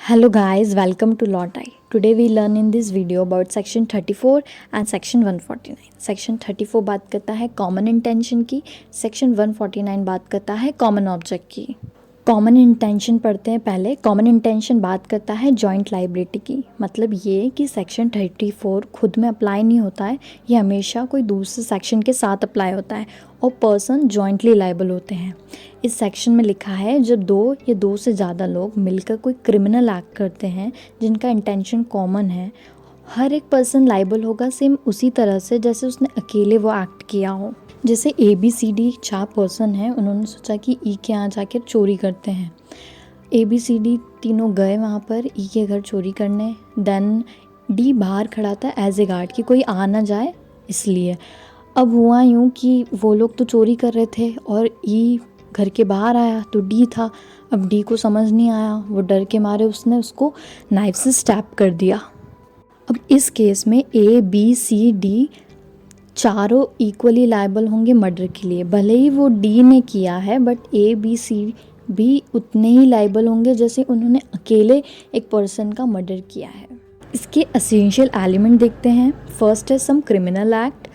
Hello guys, welcome to Law Tie. Today we learn in this video about section 34 and section 149. Section 34 बात करता है common intention की, section 149 बात करता है कॉमन ऑब्जेक्ट की। कॉमन इंटेंशन पढ़ते हैं पहले। कॉमन इंटेंशन बात करता है जॉइंट लाइबिलिटी की, मतलब ये कि सेक्शन 34 खुद में अप्लाई नहीं होता है, ये हमेशा कोई दूसरे सेक्शन के साथ अप्लाई होता है और पर्सन जॉइंटली लाइबल होते हैं। इस सेक्शन में लिखा है जब दो या दो से ज़्यादा लोग मिलकर कोई क्रिमिनल एक्ट करते हैं जिनका इंटेंशन कॉमन है, हर एक पर्सन लाइबल होगा सेम उसी तरह से जैसे उसने अकेले वो एक्ट किया हो। जैसे ABCD 4 पर्सन हैं, उन्होंने सोचा कि ई के यहाँ जाकर चोरी करते हैं। ABCD तीनों गए वहाँ पर ई के घर चोरी करने। देन D बाहर खड़ा था एज ए गार्ड कि कोई आ ना जाए इसलिए। अब हुआ यूँ कि वो लोग तो चोरी कर रहे थे और ई घर के बाहर आया तो D था। अब D को समझ नहीं आया, वो डर के मारे उसने उसको नाइफ से स्टैब कर दिया। अब इस केस में ABCD चारों इक्वली लायबल होंगे मर्डर के लिए। भले ही वो D ने किया है बट ABC भी उतने ही लायबल होंगे जैसे उन्होंने अकेले एक पर्सन का मर्डर किया है। इसके एसेंशियल एलिमेंट देखते हैं। फर्स्ट है सम क्रिमिनल एक्ट,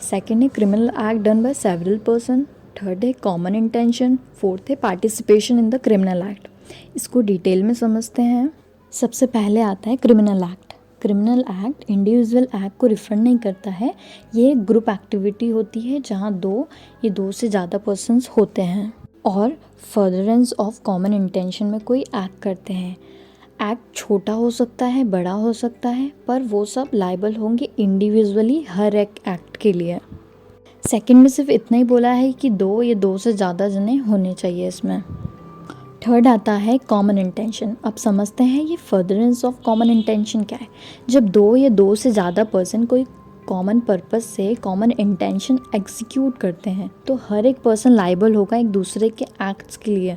सेकेंड है criminal act done by several person, third है कॉमन इंटेंशन, फोर्थ है participation in the criminal act. इसको डिटेल में समझते हैं। सबसे पहले आता है criminal act. Criminal act individual act को रिफर नहीं करता है, ये ग्रुप एक्टिविटी होती है जहाँ दो या दो से ज़्यादा पर्सन्स होते हैं और फर्दरेंस ऑफ कॉमन इंटेंशन में कोई एक्ट करते हैं। एक्ट छोटा हो सकता है, बड़ा हो सकता है, पर वो सब लायबल होंगे इंडिविजुअली हर एक एक्ट के लिए। सेकंड में सिर्फ इतना ही बोला है कि दो या दो से ज़्यादा जने होने चाहिए इसमें। थर्ड आता है कॉमन इंटेंशन। अब समझते हैं ये फर्दरेंस ऑफ कॉमन इंटेंशन क्या है। जब दो या दो से ज़्यादा पर्सन कोई कॉमन पर्पस से कॉमन इंटेंशन एग्जीक्यूट करते हैं तो हर एक पर्सन लायबल होगा एक दूसरे के एक्ट्स के लिए।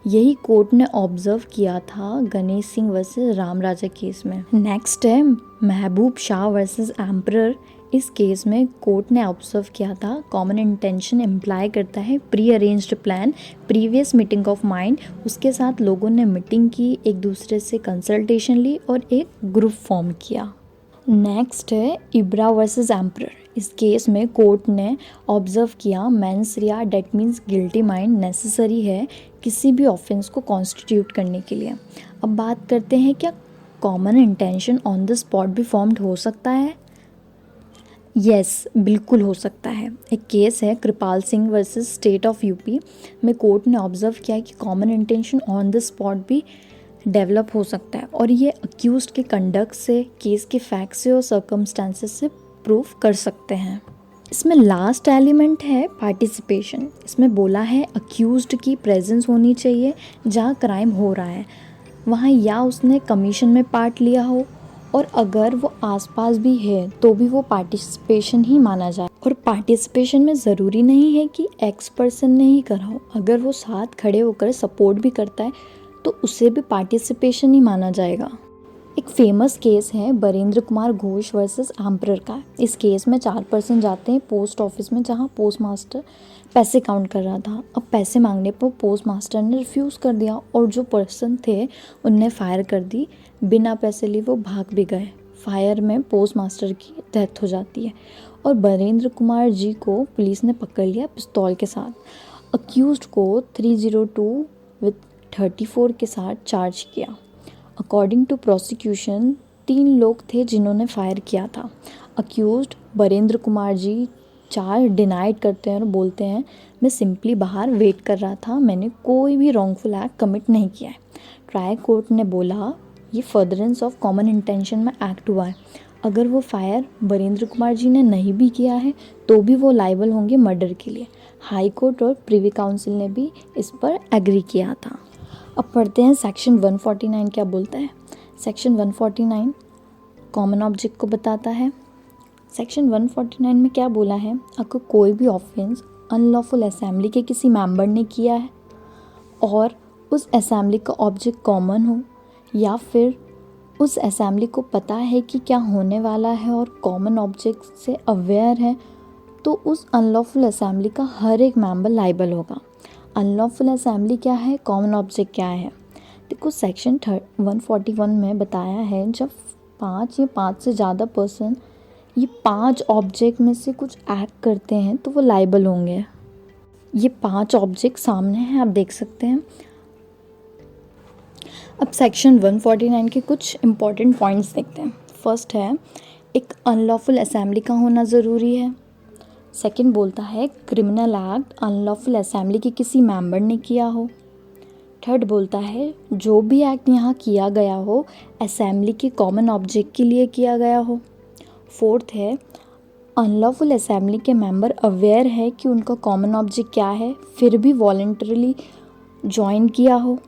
यही कोर्ट ने ऑब्जर्व किया था गणेश सिंह वर्सेस राम राजा केस में। नेक्स्ट है महबूब शाह वर्सेस एम्परर। इस केस में कोर्ट ने ऑब्जर्व किया था कॉमन इंटेंशन इम्प्लाई करता है pre arranged plan, previous meeting of mind, उसके साथ लोगों ने मीटिंग की, एक दूसरे से कंसल्टेशन ली और एक ग्रुप फॉर्म किया। नेक्स्ट है इब्रा वर्सेस एम्परर। इस केस में कोर्ट ने ऑब्जर्व किया mains Riya that means guilty mind necessary है किसी भी ऑफेंस को कॉन्स्टिट्यूट करने के लिए। अब बात करते हैं क्या common intention on the spot भी फॉर्म्ड हो सकता है। यस, बिल्कुल हो सकता है। एक केस है Kripal Singh versus state of UP में कोर्ट ने ऑब्जर्व किया कि common intention on the spot भी डेवलप हो सकता है और ये अक्यूज्ड के कंडक्ट से, केस के फैक्ट से और सर्कमस्टांसेस से प्रूफ कर सकते हैं। इसमें लास्ट एलिमेंट है पार्टिसिपेशन। इसमें बोला है अक्यूज्ड की प्रेजेंस होनी चाहिए जहाँ क्राइम हो रहा है वहाँ, या उसने कमीशन में पार्ट लिया हो, और अगर वो आसपास भी है तो भी वो पार्टिसिपेशन ही माना जाए। और पार्टिसिपेशन में ज़रूरी नहीं है कि एक्स पर्सन ने ही करा हो, अगर वो साथ खड़े होकर सपोर्ट भी करता है तो उसे भी पार्टिसिपेशन ही माना जाएगा। एक फेमस केस है बरेंद्र कुमार घोष वर्सेस एम्परर का। इस केस में 4 पर्सन जाते हैं पोस्ट ऑफिस में जहाँ पोस्ट मास्टर पैसे काउंट कर रहा था। अब पैसे मांगने पर पोस्ट मास्टर ने रिफ्यूज़ कर दिया और जो पर्सन थे उनने फायर कर दी। बिना पैसे लिए वो भाग भी गए। फायर में पोस्ट मास्टर की डेथ हो जाती है और बरेंद्र कुमार जी को पुलिस ने पकड़ लिया पिस्तौल के साथ। अक्यूज्ड को 302 विद 34 के साथ चार्ज किया। अकॉर्डिंग टू प्रोसिक्यूशन 3 लोग थे जिन्होंने फायर किया था। Accused Barendra Kumar ji charge denied करते हैं और बोलते हैं मैं सिंपली बाहर वेट कर रहा था, मैंने कोई भी रॉन्गफुल एक्ट कमिट नहीं किया है। ट्रायल कोर्ट ने बोला ये फर्दरेंस ऑफ कॉमन इंटेंशन में एक्ट हुआ है। अगर वो फायर बरेंद्र कुमार जी ने नहीं भी किया है तो भी वो लायबल होंगे मर्डर के लिए। हाई कोर्ट और प्रिवी काउंसिल ने भी इस पर एग्री किया था। अब पढ़ते हैं सेक्शन 149 क्या बोलता है। सेक्शन 149 कॉमन ऑब्जेक्ट को बताता है। सेक्शन 149 में क्या बोला है, अगर कोई भी ऑफेंस अनलॉफुल असेंबली के किसी मेंबर ने किया है और उस असेंबली का ऑब्जेक्ट कॉमन हो, या फिर उस असेंबली को पता है कि क्या होने वाला है और कॉमन ऑब्जेक्ट से अवेयर है, तो उस अनलॉफुल असेंबली का हर एक मेंबर लायबल होगा। अनलॉफुल असेंबली क्या है, कॉमन ऑब्जेक्ट क्या है। देखो सेक्शन 141 में बताया है जब 5 या 5 से ज़्यादा पर्सन ये 5 ऑब्जेक्ट में से कुछ एक्ट करते हैं तो वो लाइबल होंगे। ये 5 ऑब्जेक्ट सामने हैं, आप देख सकते हैं। अब सेक्शन 149 के कुछ इम्पॉर्टेंट पॉइंट्स देखते हैं। फर्स्ट है एक अनलॉफुल असेंबली का होना ज़रूरी है। सेकंड बोलता है क्रिमिनल एक्ट अनलॉफुल असेंबली के किसी मेंबर ने किया हो। थर्ड बोलता है जो भी एक्ट यहाँ किया गया हो असेंबली के कॉमन ऑब्जेक्ट के लिए किया गया हो। फोर्थ है अनलॉफुल असेंबली के मेंबर अवेयर है कि उनका कॉमन ऑब्जेक्ट क्या है फिर भी वॉलंटरली ज्वाइन किया हो।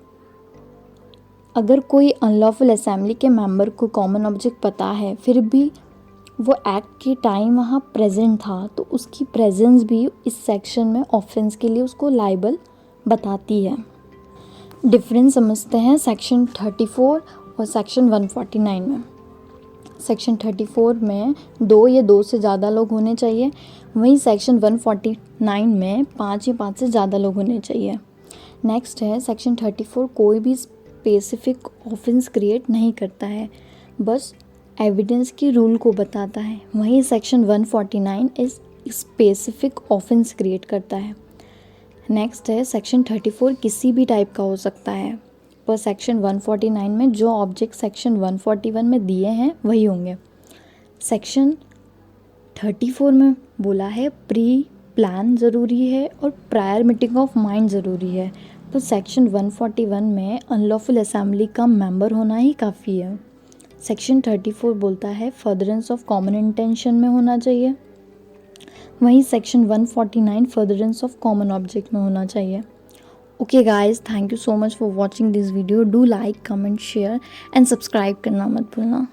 अगर कोई अनलॉफुल असेंबली के मेंबर को कॉमन ऑब्जेक्ट पता है फिर भी वो एक्ट के टाइम वहाँ प्रेजेंट था तो उसकी प्रेजेंस भी इस सेक्शन में ऑफेंस के लिए उसको लाइबल बताती है। डिफरेंस समझते हैं सेक्शन 34 और सेक्शन 149 में। सेक्शन 34 में 2 या 2 से ज़्यादा लोग होने चाहिए, वहीं सेक्शन 149 में 5 या 5 से ज़्यादा लोग होने चाहिए। नेक्स्ट है सेक्शन 34 कोई भी स्पेसिफिक ऑफेंस क्रिएट नहीं करता है, बस एविडेंस की रूल को बताता है। वहीं सेक्शन 149 इस स्पेसिफिक ऑफेंस क्रिएट करता है। नेक्स्ट है सेक्शन 34 किसी भी टाइप का हो सकता है, पर सेक्शन 149 में जो ऑब्जेक्ट सेक्शन 141 में दिए हैं वही होंगे। सेक्शन 34 में बोला है प्री प्लान ज़रूरी है और प्रायर मीटिंग ऑफ माइंड ज़रूरी है, पर सेक्शन 141 में अनलॉफुल असेंबली का मेंबर होना ही काफ़ी है। सेक्शन 34 बोलता है फर्दरेंस ऑफ कॉमन इंटेंशन में होना चाहिए, वहीं section 149 furtherance of common object में होना चाहिए। Okay guys, thank you so much for watching this video. Do like, comment, share and subscribe करना मत भूलना।